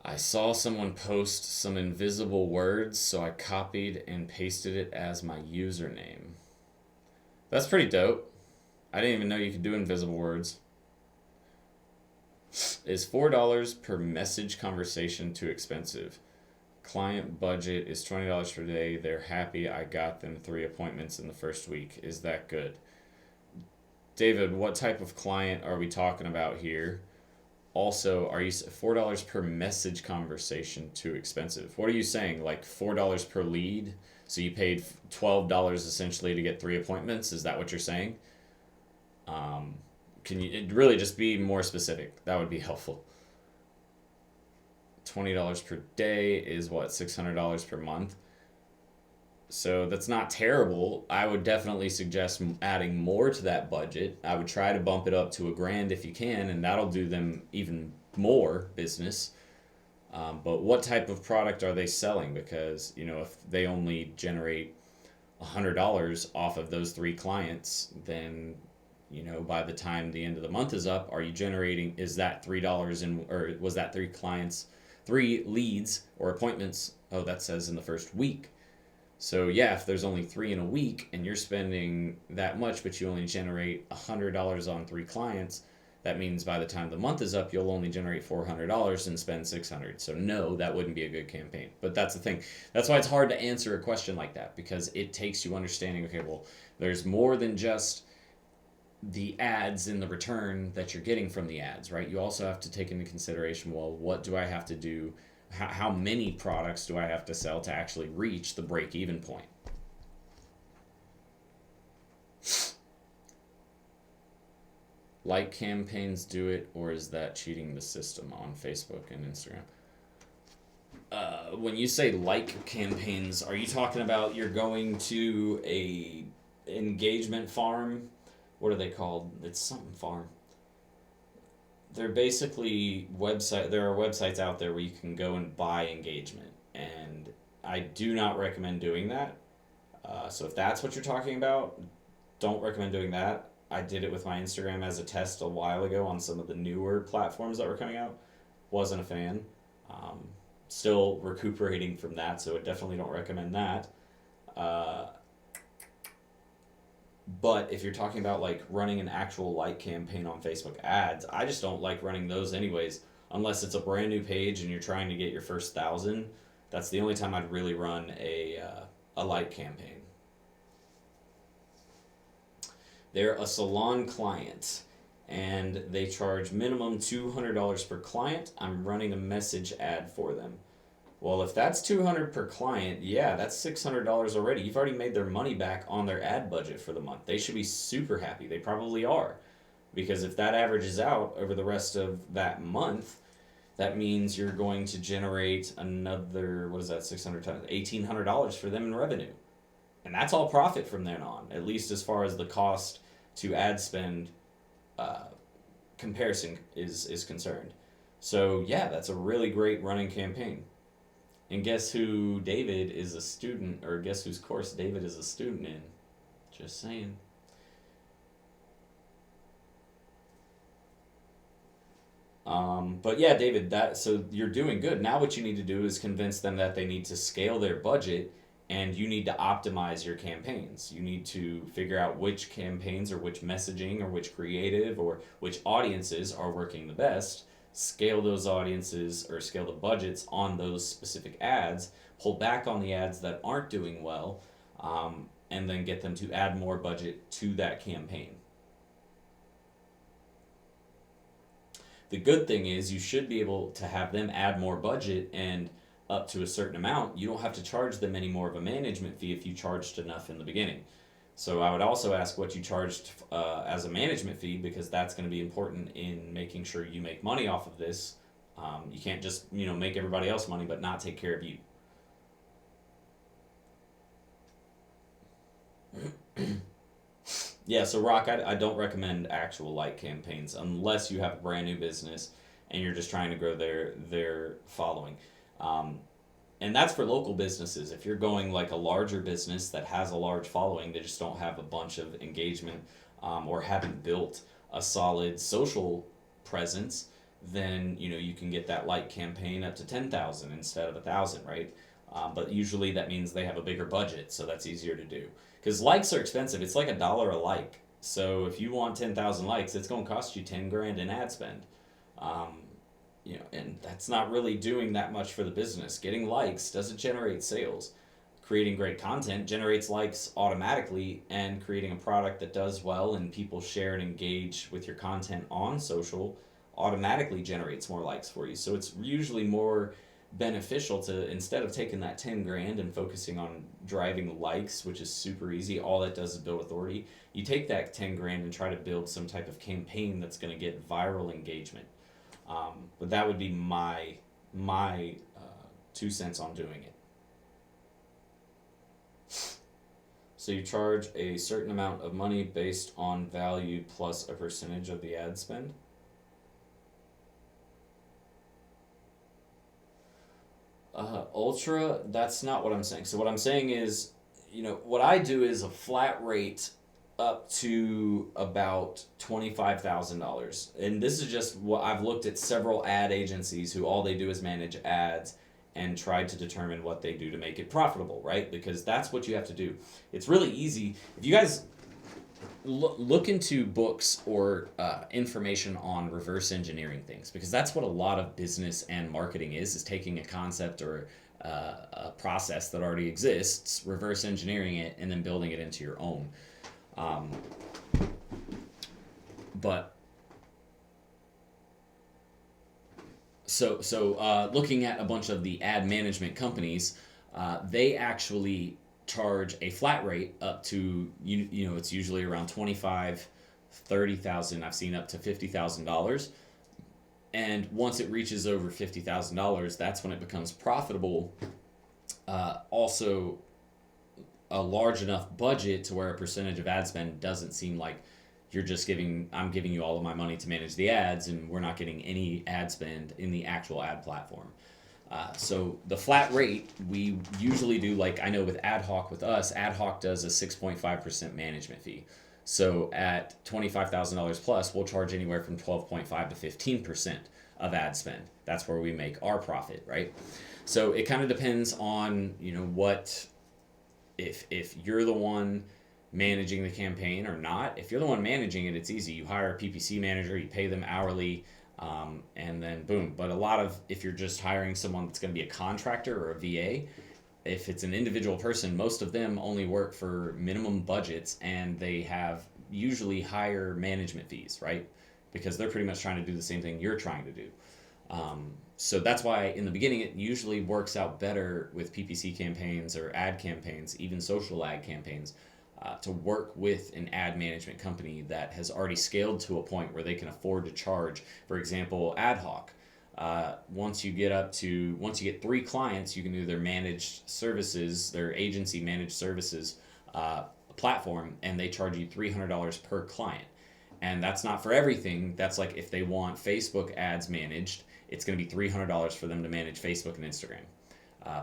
I saw someone post some invisible words, so I copied and pasted it as my username. That's pretty dope. I didn't even know you could do invisible words. Is $4 per message conversation too expensive? Client budget is $20 per day. They're happy I got them 3 appointments in the first week. Is that good? David, what type of client are we talking about here? Also, are you $4 per message conversation too expensive? What are you saying? Like $4 per lead? So you paid $12 essentially to get 3 appointments? Is that what you're saying? Can you really just be more specific? That would be helpful. $20 per day is what, $600 per month? So that's not terrible. I would definitely suggest adding more to that budget. I would try to bump it up to $1,000 if you can, and that'll do them even more business. But what type of product are they selling? Because, if they only generate $100 off of those 3 clients, then, by the time the end of the month is up, is that $3 or was that 3 clients, 3 leads or appointments? Oh, that says in the first week. So yeah, if there's only 3 in a week and you're spending that much, but you only generate $100 on 3 clients, that means by the time the month is up, you'll only generate $400 and spend $600. So no, that wouldn't be a good campaign. But that's the thing. That's why it's hard to answer a question like that, because it takes you understanding, okay, well, there's more than just the ads and the return that you're getting from the ads, right? You also have to take into consideration, well, what do I have to do? How many products do I have to sell to actually reach the break-even point? Like campaigns do it, or is that cheating the system on Facebook and Instagram? When you say like campaigns, are you talking about you're going to a engagement farm? What are they called? It's something farm. They're basically there are websites out there where you can go and buy engagement, and I do not recommend doing that. So if that's what you're talking about, don't recommend doing that. I did it with my Instagram as a test a while ago on some of the newer platforms that were coming out. Wasn't a fan. Still recuperating from that, so I definitely don't recommend that. But if you're talking about like running an actual like campaign on Facebook ads, I just don't like running those anyways, unless it's a brand new page and you're trying to get your first 1,000. That's the only time I'd really run a like campaign. They're a salon client and they charge minimum $200 per client. I'm running a message ad for them. Well, if that's 200 per client, yeah, that's $600 already. You've already made their money back on their ad budget for the month. They should be super happy. They probably are. Because if that averages out over the rest of that month, that means you're going to generate another, what is that, 600 times, $1,800 for them in revenue. And that's all profit from then on, at least as far as the cost to ad spend uh, comparison is concerned. So yeah, that's a really great running campaign. And guess who David is a student, or guess whose course David is a student in? Just saying. But yeah, David, that so you're doing good. Now what you need to do is convince them that they need to scale their budget and you need to optimize your campaigns. You need to figure out which campaigns or which messaging or which creative or which audiences are working the best. Scale those audiences or scale the budgets on those specific ads, pull back on the ads that aren't doing well, and then get them to add more budget to that campaign. The good thing is you should be able to have them add more budget, and up to a certain amount, you don't have to charge them any more of a management fee if you charged enough in the beginning. So I would also ask what you charged as a management fee, because that's going to be important in making sure you make money off of this. You can't just make everybody else money but not take care of you. Yeah, so Rock, I don't recommend actual like campaigns unless you have a brand new business and you're just trying to grow their following. Um, and that's for local businesses. If you're going like a larger business that has a large following, they just don't have a bunch of engagement, or haven't built a solid social presence, then you can get that like campaign up to 10,000 instead of 1,000, right? But usually that means they have a bigger budget, so that's easier to do. Because likes are expensive. It's like $1 a like. So if you want 10,000 likes, it's going to cost you 10 grand in ad spend. Um, and that's not really doing that much for the business. Getting likes doesn't generate sales. Creating great content generates likes automatically, and creating a product that does well and people share and engage with your content on social automatically generates more likes for you. So it's usually more beneficial to, instead of taking that 10 grand and focusing on driving likes, which is super easy, all that does is build authority. You take that 10 grand and try to build some type of campaign that's going to get viral engagement. But that would be my 2 cents on doing it. So you charge a certain amount of money based on value plus a percentage of the ad spend. Ultra, that's not what I'm saying. So what I'm saying is, what I do is a flat rate up to about $25,000. And this is just what I've looked at several ad agencies who all they do is manage ads and tried to determine what they do to make it profitable, right? Because that's what you have to do. It's really easy. If you guys look into books or information on reverse engineering things, because that's what a lot of business and marketing is taking a concept or a process that already exists, reverse engineering it, and then building it into your own. Um, but looking at a bunch of the ad management companies, they actually charge a flat rate up to it's usually around 25, 30,000. I've seen up to $50,000, and once it reaches over $50,000, that's when it becomes profitable. Also, a large enough budget to where a percentage of ad spend doesn't seem like I'm giving you all of my money to manage the ads, and we're not getting any ad spend in the actual ad platform. So the flat rate we usually do, like I know with Ad Hoc with us, Ad Hoc does a 6.5% management fee. So at $25,000 plus, we'll charge anywhere from 12.5 to 15% of ad spend. That's where we make our profit, right? So it kind of depends on what if you're the one managing the campaign or not. If you're the one managing it, it's easy. You hire a PPC manager, you pay them hourly, and then boom. But if you're just hiring someone that's going to be a contractor or a VA, if it's an individual person, most of them only work for minimum budgets, and they have usually higher management fees, right? Because they're pretty much trying to do the same thing you're trying to do. So that's why in the beginning it usually works out better with PPC campaigns or ad campaigns, even social ad campaigns, to work with an ad management company that has already scaled to a point where they can afford to charge. For example, ad hoc. Once you get 3 clients, you can do their managed services, their agency managed services platform, and they charge you $300 per client. And that's not for everything. That's like if they want Facebook ads managed, it's going to be $300 for them to manage Facebook and Instagram.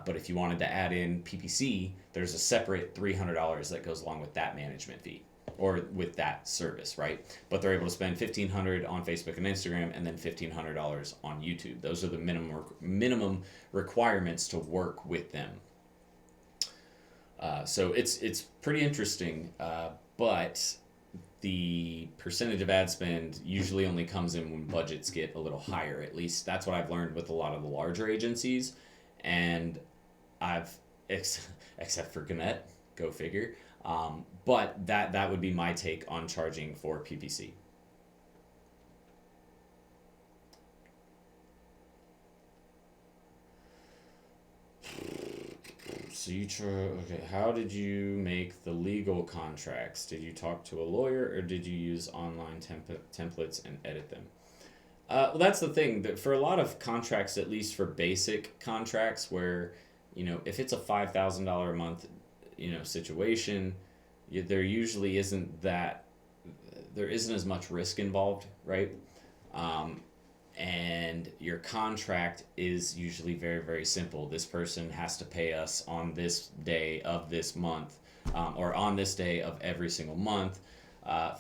But if you wanted to add in PPC, there's a separate $300 that goes along with that management fee or with that service, right? But they're able to spend $1,500 on Facebook and Instagram and then $1,500 on YouTube. Those are the minimum requirements to work with them. So it's pretty interesting, but the percentage of ad spend usually only comes in when budgets get a little higher. At least that's what I've learned with a lot of the larger agencies. And except for Gannett, go figure. But that would be my take on charging for PPC. So okay, how did you make the legal contracts? Did you talk to a lawyer or did you use online templates and edit them? Well, that's the thing. That for a lot of contracts, at least for basic contracts, where if it's a $5,000 a month, situation, there usually isn't as much risk involved, right? And your contract is usually very, very simple. This person has to pay us on this day of this month, or on this day of every single month.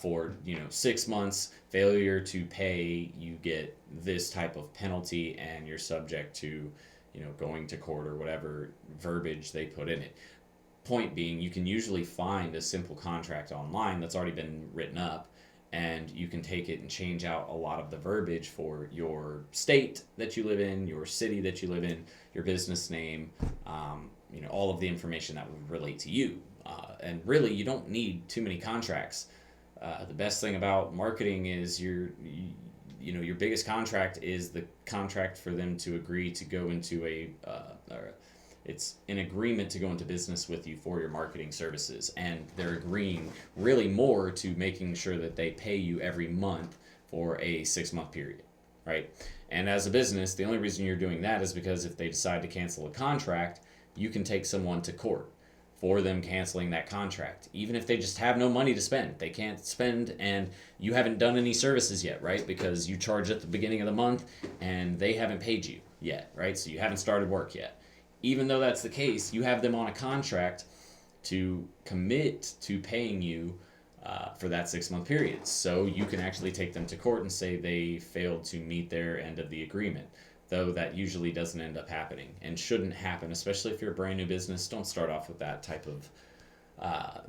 For 6 months. Failure to pay, you get this type of penalty, and you're subject to going to court or whatever verbiage they put in it. Point being, you can usually find a simple contract online that's already been written up, and you can take it and change out a lot of the verbiage for your state that you live in, your city that you live in, your business name, all of the information that would relate to you. And really, you don't need too many contracts. The best thing about marketing is your biggest contract is the contract for them to agree to go into it's an agreement to go into business with you for your marketing services, and they're agreeing really more to making sure that they pay you every month for a 6-month period, right? And as a business, the only reason you're doing that is because if they decide to cancel a contract, you can take someone to court for them canceling that contract. Even if they just have no money to spend, they can't spend, and you haven't done any services yet, right? Because you charge at the beginning of the month and they haven't paid you yet, right? So you haven't started work yet. Even though that's the case, you have them on a contract to commit to paying you for that 6-month period. So you can actually take them to court and say they failed to meet their end of the agreement. Though that usually doesn't end up happening and shouldn't happen, especially if you're a brand new business. Don't start off with that type of why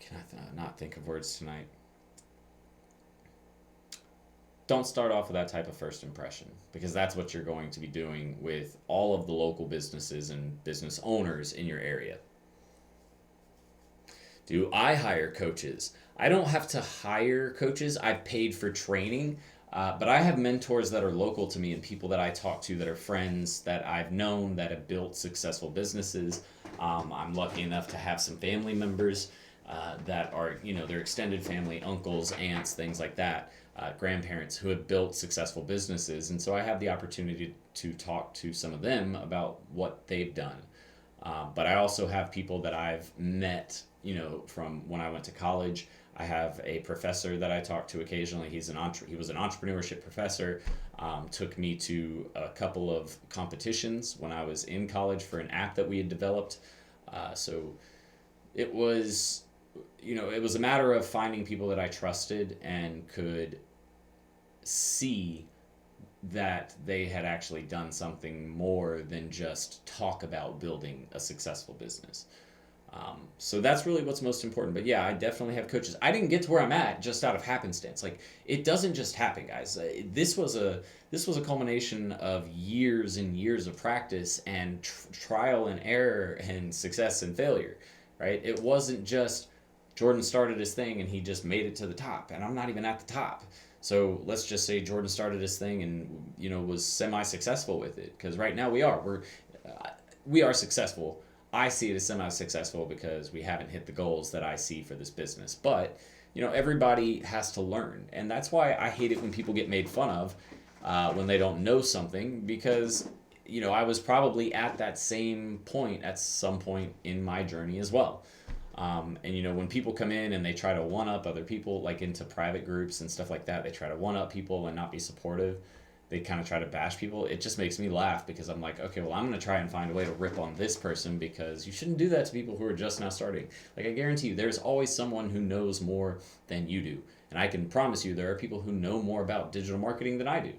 can I not think of words tonight? Don't start off with that type of first impression, because that's what you're going to be doing with all of the local businesses and business owners in your area. Do I hire coaches? I don't have to hire coaches. I've paid for training, but I have mentors that are local to me and people that I talk to that are friends that I've known that have built successful businesses. I'm lucky enough to have some family members that are, their extended family, uncles, aunts, things like that, grandparents who have built successful businesses. And so I have the opportunity to talk to some of them about what they've done. But I also have people that I've met, from when I went to college. I have a professor that I talk to occasionally. He was an entrepreneurship professor. Took me to a couple of competitions when I was in college for an app that we had developed. So it was, it was a matter of finding people that I trusted and could see that they had actually done something more than just talk about building a successful business. So that's really what's most important. But yeah, I definitely have coaches. I didn't get to where I'm at just out of happenstance. Like, it doesn't just happen, guys. This was a culmination of years and years of practice and trial and error and success and failure, right? It wasn't just Jordan started his thing and he just made it to the top, and I'm not even at the top. So let's just say Jordan started his thing and was semi-successful with it, because right now we are successful. I see it as semi-successful because we haven't hit the goals that I see for this business. But everybody has to learn, and that's why I hate it when people get made fun of when they don't know something, because I was probably at that same point at some point in my journey as well. And when people come in and they try to one up other people, like into private groups and stuff like that, they try to one up people and not be supportive. They kind of try to bash people. It just makes me laugh, because I'm like, okay, well, I'm going to try and find a way to rip on this person, because you shouldn't do that to people who are just now starting. Like, I guarantee you, there's always someone who knows more than you do. And I can promise you there are people who know more about digital marketing than I do.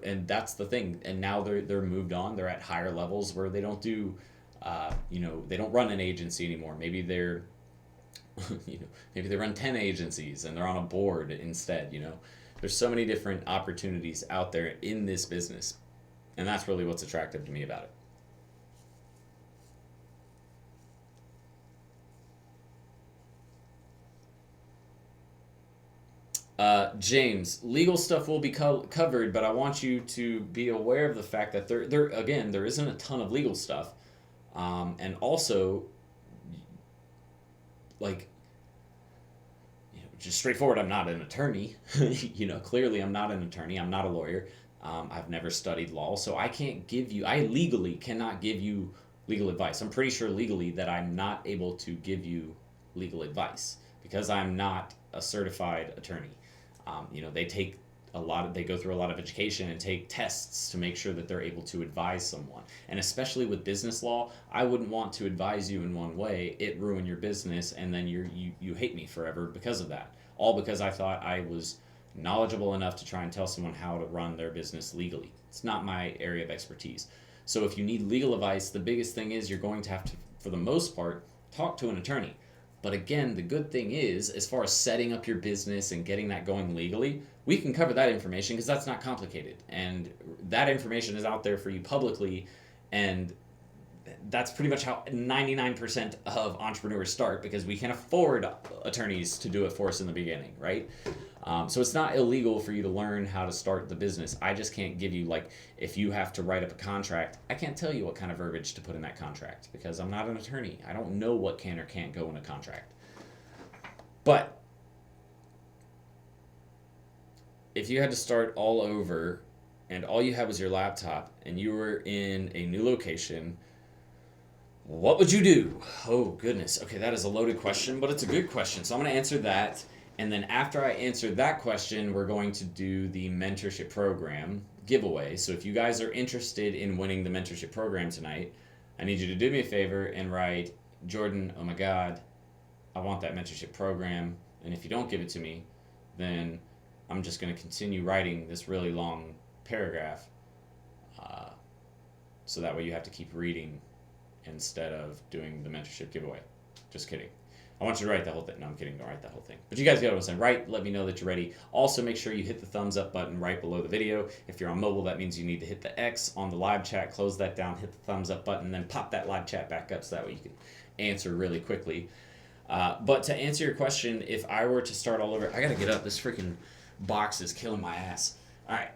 And that's the thing. And now they're moved on. They're at higher levels where they don't do, they don't run an agency anymore. Maybe they're, maybe they run 10 agencies and they're on a board instead. There's so many different opportunities out there in this business, and that's really what's attractive to me about it. James, legal stuff will be covered, but I want you to be aware of the fact that there isn't a ton of legal stuff, and also, like, just straightforward, I'm not an attorney. Clearly I'm not an attorney. I'm not a lawyer. I've never studied law, so I legally cannot give you legal advice. I'm pretty sure legally that I'm not able to give you legal advice, because I'm not a certified attorney. They go through a lot of education and take tests to make sure that they're able to advise someone. And especially with business law, I wouldn't want to advise you in one way, it ruin your business, and then you hate me forever because of that. All because I thought I was knowledgeable enough to try and tell someone how to run their business legally. It's not my area of expertise. So if you need legal advice, the biggest thing is you're going to have to, for the most part, talk to an attorney. But again, the good thing is, as far as setting up your business and getting that going legally, we can cover that information, because that's not complicated. And that information is out there for you publicly, and that's pretty much how 99% of entrepreneurs start, because we can afford attorneys to do it for us in the beginning, right? So it's not illegal for you to learn how to start the business. I just can't give you, like, if you have to write up a contract, I can't tell you what kind of verbiage to put in that contract, because I'm not an attorney. I don't know what can or can't go in a contract. But if you had to start all over and all you had was your laptop and you were in a new location, what would you do? Oh, goodness. Okay, that is a loaded question, but it's a good question. So I'm going to answer that. And then after I answer that question, we're going to do the mentorship program giveaway. So if you guys are interested in winning the mentorship program tonight, I need you to do me a favor and write, Jordan, oh my God, I want that mentorship program. And if you don't give it to me, then I'm just going to continue writing this really long paragraph. So that way you have to keep reading instead of doing the mentorship giveaway. Just kidding. I want you to write the whole thing. No, I'm kidding. Don't write the whole thing. But you guys get what I'm saying. Write, let me know that you're ready. Also, make sure you hit the thumbs up button right below the video. If you're on mobile, that means you need to hit the X on the live chat, close that down, hit the thumbs up button, then pop that live chat back up so that way you can answer really quickly. But to answer your question, if I were to start all over, I gotta get up. This freaking box is killing my ass. All right.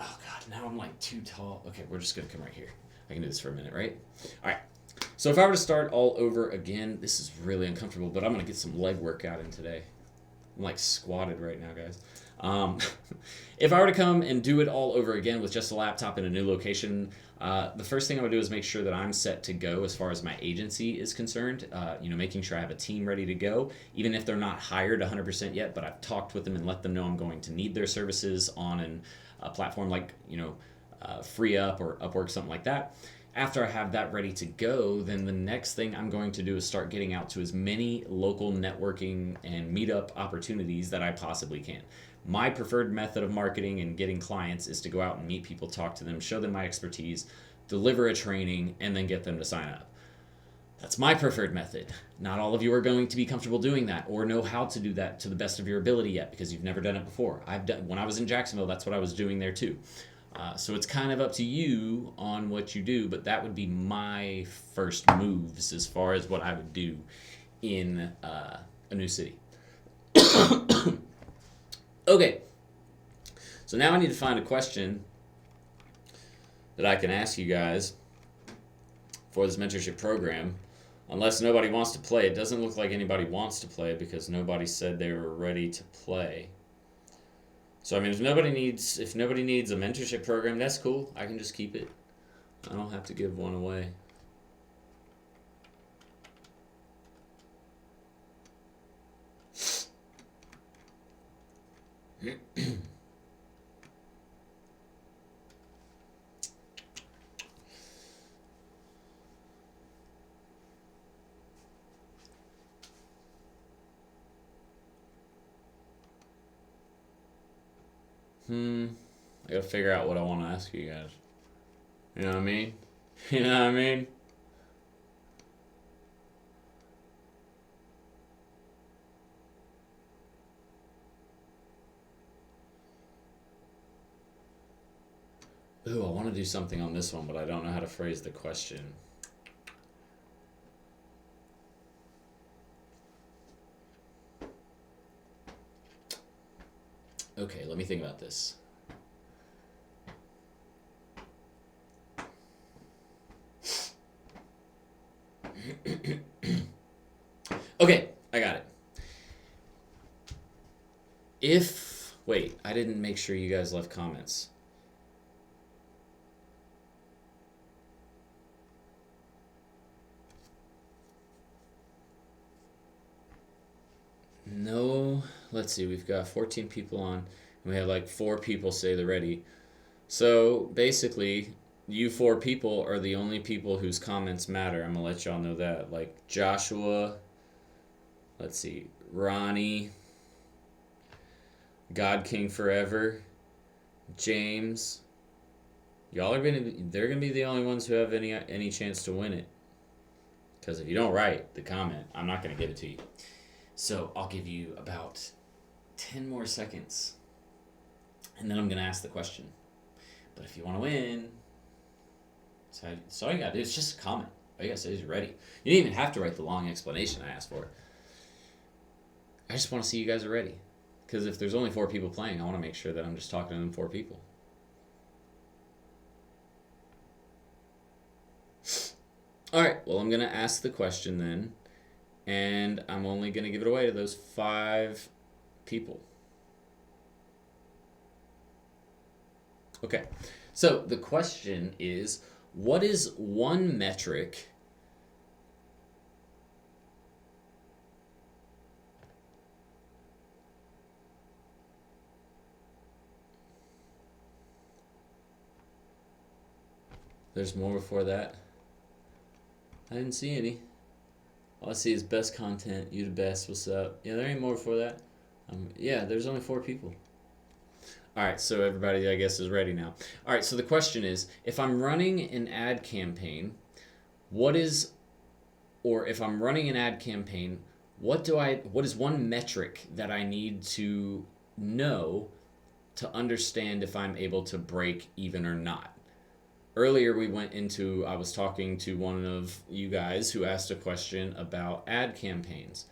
Oh, God, now I'm like too tall. Okay, we're just gonna come right here. I can do this for a minute, right? All right. So if I were to start all over again, this is really uncomfortable, but I'm going to get some leg workout in today. I'm like squatted right now, guys. If I were to come and do it all over again with just a laptop in a new location, the first thing I would do is make sure that I'm set to go as far as my agency is concerned. Making sure I have a team ready to go, even if they're not hired 100% yet, but I've talked with them and let them know I'm going to need their services on a platform like, FreeUp or Upwork, something like that. After I have that ready to go, then the next thing I'm going to do is start getting out to as many local networking and meetup opportunities that I possibly can. My preferred method of marketing and getting clients is to go out and meet people, talk to them, show them my expertise, deliver a training, and then get them to sign up. That's my preferred method. Not all of you are going to be comfortable doing that or know how to do that to the best of your ability yet because you've never done it before. When I was in Jacksonville, that's what I was doing there too. So it's kind of up to you on what you do, but that would be my first moves as far as what I would do in a new city. Okay, so now I need to find a question that I can ask you guys for this mentorship program. Unless nobody wants to play. It doesn't look like anybody wants to play because nobody said they were ready to play. So I mean, if nobody needs a mentorship program, that's cool. I can just keep it. I don't have to give one away. I gotta figure out what I want to ask you guys. You know what I mean? You know what I mean? Ooh, I want to do something on this one, but I don't know how to phrase the question. Okay, let me think about this. Okay, I got it. Wait, I didn't make sure you guys left comments. No, let's see, we've got 14 people on, and we have like 4 people say they're ready. So basically, you 4 people are the only people whose comments matter. I'm gonna let y'all know that. Like Joshua, let's see, Ronnie, God King Forever, James. They're gonna be the only ones who have any chance to win it. Because if you don't write the comment, I'm not gonna give it to you. So I'll give you about 10 more seconds, and then I'm gonna ask the question. But if you want to win, so all you gotta do is just comment. All you gotta say is you're ready. You didn't even have to write the long explanation I asked for. I just want to see you guys are ready. Because if there's only 4 people playing, I want to make sure that I'm just talking to them 4 people. Alright, well, I'm going to ask the question then. And I'm only going to give it away to those 5 people. Okay, so the question is, what is one metric There's more before that? I didn't see any. All I see is best content, you the best, what's up? Yeah, there ain't more before that. Yeah, there's only 4 people. Alright, so everybody, I guess, is ready now. Alright, so the question is, if I'm running an ad campaign, what is one metric that I need to know to understand if I'm able to break even or not? Earlier I was talking to one of you guys who asked a question about ad campaigns.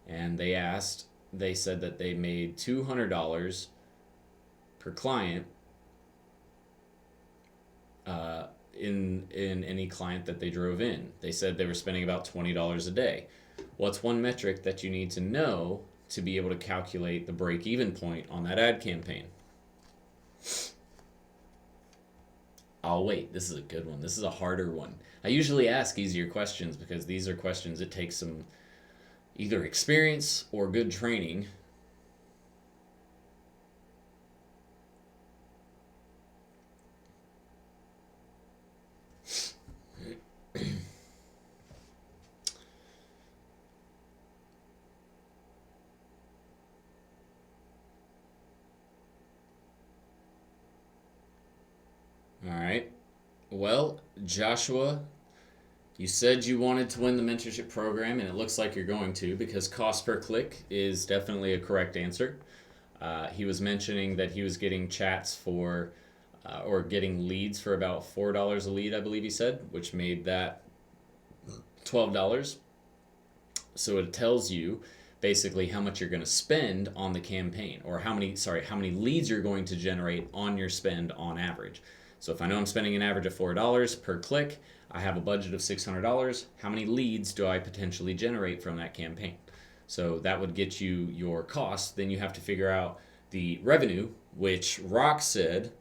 And they said that they made $200 per client in any client that they drove in. They said they were spending about $20 a day. What's one metric that you need to know to be able to calculate the break-even point on that ad campaign? I'll wait. This is a good one. This is a harder one. I usually ask easier questions because these are questions that take some either experience or good training. Well, Joshua, you said you wanted to win the mentorship program, and it looks like you're going to because cost per click is definitely a correct answer. He was mentioning that he was getting chats for, or getting leads for about $4 a lead, I believe he said, which made that $12. So it tells you basically how much you're going to spend on the campaign, or how many leads you're going to generate on your spend on average. So if I know I'm spending an average of $4 per click, I have a budget of $600. How many leads do I potentially generate from that campaign? So that would get you your cost. Then you have to figure out the revenue, which Rock said,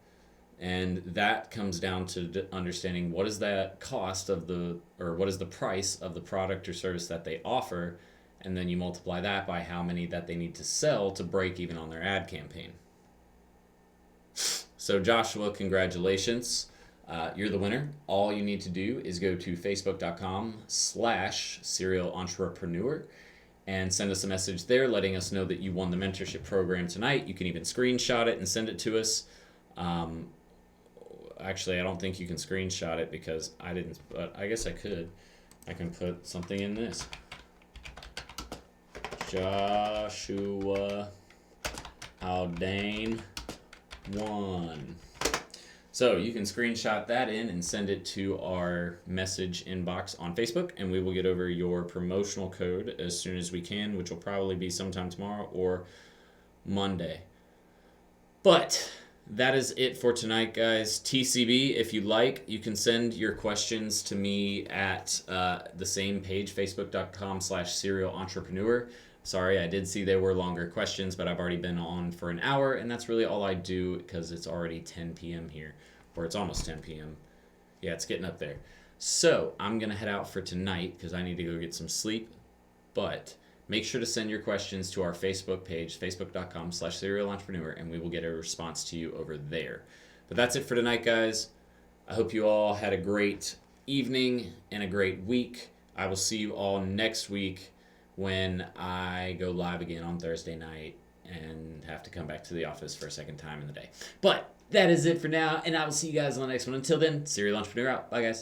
and that comes down to understanding what is that cost of what is the price of the product or service that they offer, and then you multiply that by how many that they need to sell to break even on their ad campaign. So Joshua, congratulations. You're the winner. All you need to do is go to facebook.com/serial entrepreneur and send us a message there letting us know that you won the mentorship program tonight. You can even screenshot it and send it to us. Actually, I don't think you can screenshot it because I didn't, but I guess I could. I can put something in this. Joshua Aldane won. So you can screenshot that in and send it to our message inbox on Facebook, and we will get over your promotional code as soon as we can, which will probably be sometime tomorrow or Monday. But that is it for tonight, guys. TCB, if you like, you can send your questions to me at the same page, facebook.com/serial entrepreneur. Sorry, I did see there were longer questions, but I've already been on for an hour, and that's really all I do because it's already 10 p.m. here, or it's almost 10 p.m. Yeah, it's getting up there. So I'm going to head out for tonight because I need to go get some sleep, but make sure to send your questions to our Facebook page, facebook.com/serial entrepreneur, and we will get a response to you over there. But that's it for tonight, guys. I hope you all had a great evening and a great week. I will see you all next week when I go live again on Thursday night and have to come back to the office for a second time in the day. But that is it for now, and I will see you guys on the next one. Until then, Serial Entrepreneur out. Bye, guys.